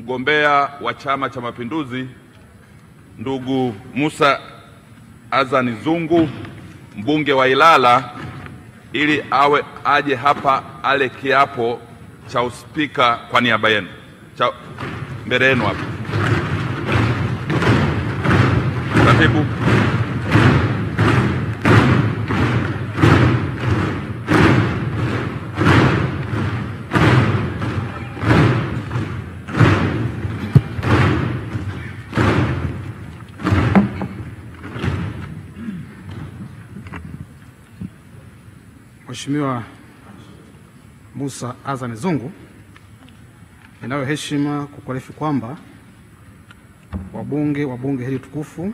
mgombea wa Chama cha Mapinduzi ndugu Musa Azan Zungu, mbunge wa Ilala, ili aje hapa ale kiapo cha uspika kwa niaba yenu. Mbele yenu hapa. Katibu. Mheshimiwa Musa Azan Zungu, ninayo heshima kukuarifu kwamba wabunge wa bunge hili tukufu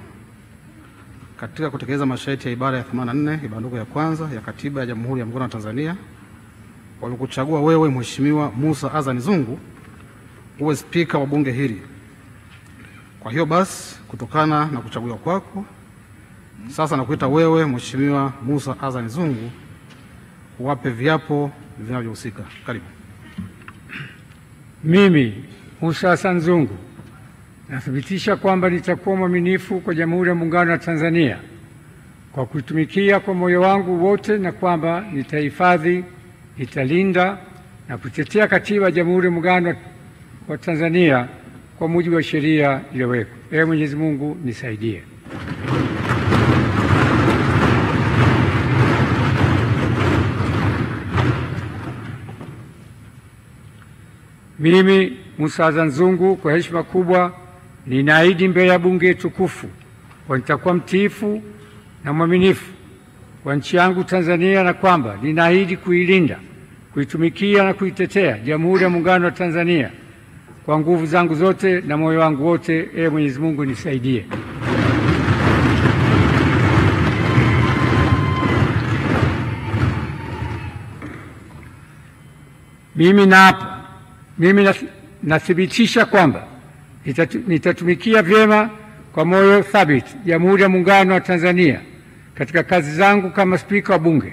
katika kutekeleza masharti ya ibara ya 84 ibanduko ya kwanza ya Katiba ya Jamhuri ya Muungano wa Tanzania walikuchagua wewe Mheshimiwa Musa Azan Zungu uwe spika wa bunge hili. Kwa hiyo basi, kutokana na kuchaguliwa kwako, sasa nakuita wewe Mheshimiwa Musa Azan Zungu uwape viapo vinavyohusika. Karibu. Mimi Musa Azan Zungu nathibitisha kwamba nitakuwa mwaminifu kwa Jamhuri ya Muungano wa Tanzania kwa kuitumikia kwa moyo wangu wote, na kwamba nitahifadhi, nitalinda na kutetea Katiba ya Jamhuri ya Muungano wa Tanzania kwa mujibu wa sheria iliyowekwa. Ee Mwenyezi Mungu nisaidie. Mimi Musa Azan Zungu kwa heshima kubwa ninaahidi mbele ya bunge tukufu kwa nitakuwa mtiifu na mwaminifu kwa nchi yangu Tanzania, na kwamba ninaahidi kuilinda, kuitumikia na kuitetea Jamhuri ya Muungano wa Tanzania kwa nguvu zangu zote na moyo wangu wote. Ee Mwenyezi Mungu nisaidie. Mimi nathibitisha kwamba nitatumikia vyema kwa moyo thabiti Jamhuri ya Muungano wa Tanzania katika kazi zangu kama spika wa bunge,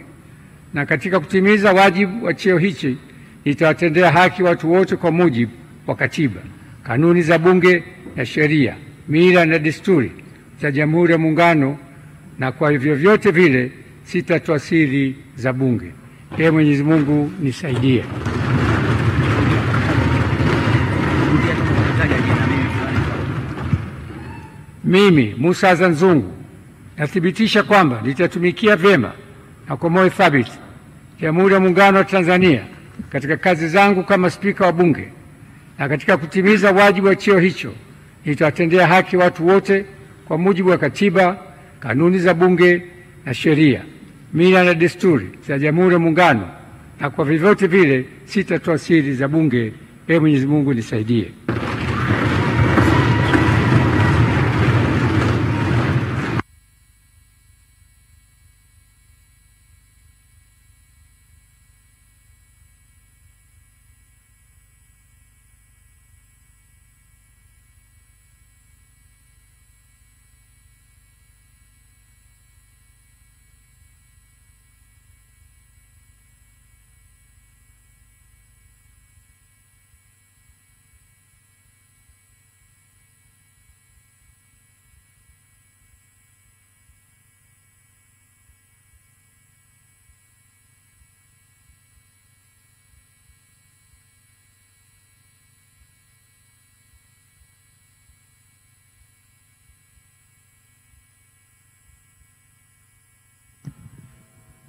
na katika kutimiza wajibu wa cheo hichi nitawatendea haki watu wote kwa mujibu wa Katiba, kanuni za bunge na sheria, mila na desturi za Jamhuri ya Muungano, na kwa hivyo vyote vile sitatoa siri za bunge. Ee Mwenyezi Mungu nisaidie. Mimi Musa Azan Zungu nathibitisha kwamba nitatumikia vyema na kwa moyo thabiti Jamhuri ya Muungano wa Tanzania katika kazi zangu kama spika wa bunge, na katika kutimiza wajibu wa cheo hicho nitawatendea haki watu wote kwa mujibu wa Katiba, kanuni za bunge na sheria, mila na desturi za Jamhuri ya Muungano, na kwa vyovyote vile sitatoa siri za bunge. Ee Mwenyezi Mungu nisaidie.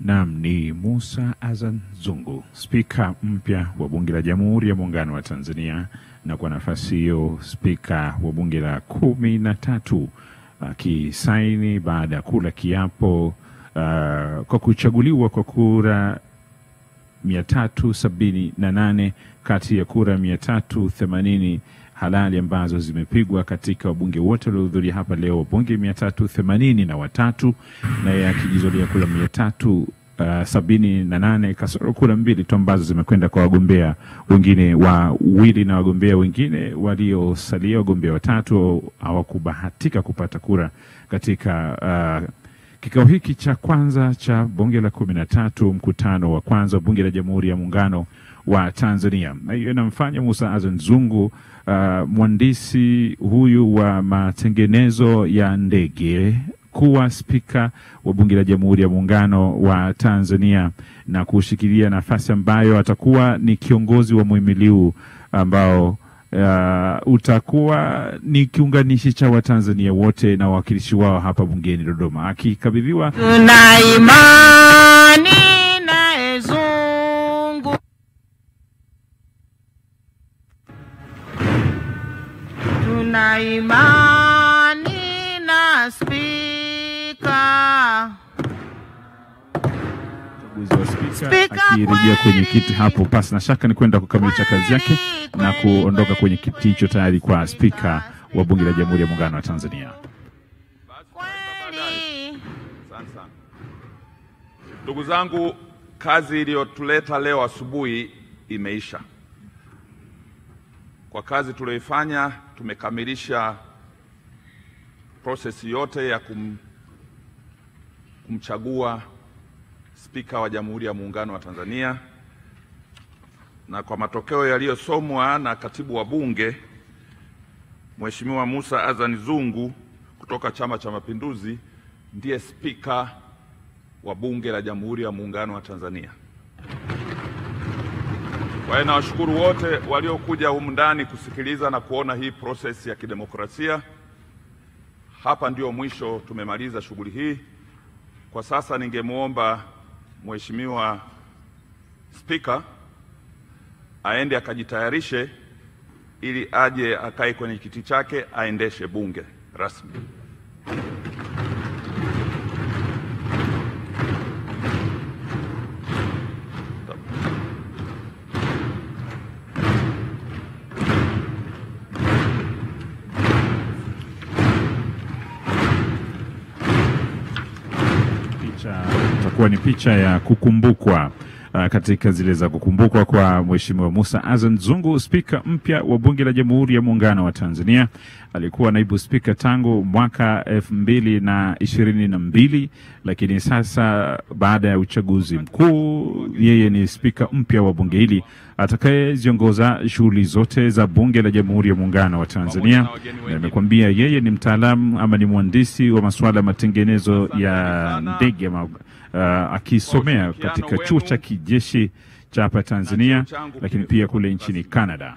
Naam, ni Musa Azan Zungu, spika mpya wa bunge la Jamhuri ya Muungano wa Tanzania, na kwa nafasi hiyo spika wa bunge la 13 akisaini baada ya kula kiapo kwa kuchaguliwa kwa kura 378 kati ya kura 380 halali ambazo zimepigwa katika wabunge wote waliohudhuria hapa leo, wabunge 383, na yeye akijizolia kura 378 kasoro kura 2 tu ambazo zimekwenda kwa wagombea wengine wawili, na wagombea wengine waliosalia, wagombea watatu, hawakubahatika kupata kura katika kikao hiki cha kwanza cha bunge la 13, mkutano wa kwanza bunge la Jamhuri ya Muungano wa Tanzania. Na hiyo inamfanya Musa Azzan Zungu mhandisi huyu wa matengenezo ya ndege kuwa spika wa Bunge la Jamhuri ya Muungano wa Tanzania na kushikilia nafasi ambayo atakuwa ni kiongozi wa muhimili ambao utakuwa ni kiunganishi cha Watanzania wote na wawakilishi wao hapa bungeni Dodoma. Akikabidhiwa tuna imani na Zungu, tuna imani na spika. Akirejea kwenye kiti hapo, pasi na shaka ni kwenda kukamilisha kazi yake na kuondoka kwenye kiti hicho tayari kwa spika wa Bunge la Jamhuri ya Muungano wa Tanzania. Ndugu zangu, kazi iliyotuleta leo asubuhi imeisha. Kwa kazi tuliyoifanya, tumekamilisha process yote ya kumchagua spika wa Jamhuri ya Muungano wa Tanzania, na kwa matokeo yaliyosomwa na katibu wa Bunge, Mheshimiwa Musa Azzan Zungu kutoka Chama cha Mapinduzi ndiye spika wa Bunge la Jamhuri ya Muungano wa Tanzania. Kwa hiyo nawashukuru wote waliokuja humu ndani kusikiliza na kuona hii process ya kidemokrasia. Hapa ndio mwisho, tumemaliza shughuli hii. Kwa sasa ningemuomba Mheshimiwa Spika aende akajitayarishe ili aje akae kwenye kiti chake aendeshe bunge rasmi. Itakuwa ni picha ya kukumbukwa katika zile za kukumbukwa kwa Mheshimiwa Musa Azzan Zungu, spika mpya wa Bunge la Jamhuri ya Muungano wa Tanzania. Alikuwa naibu spika tangu mwaka 2022, lakini sasa baada ya uchaguzi mkuu yeye ni spika mpya wa bunge hili atakayeziongoza shughuli zote za Bunge la Jamhuri ya Muungano wa Tanzania. Na nimekwambia yeye ni mtaalamu ama ni mhandisi wa masuala ya matengenezo ya ndege akisomea katika chuo cha kijeshi cha hapa Tanzania, lakini pia kule nchini Canada.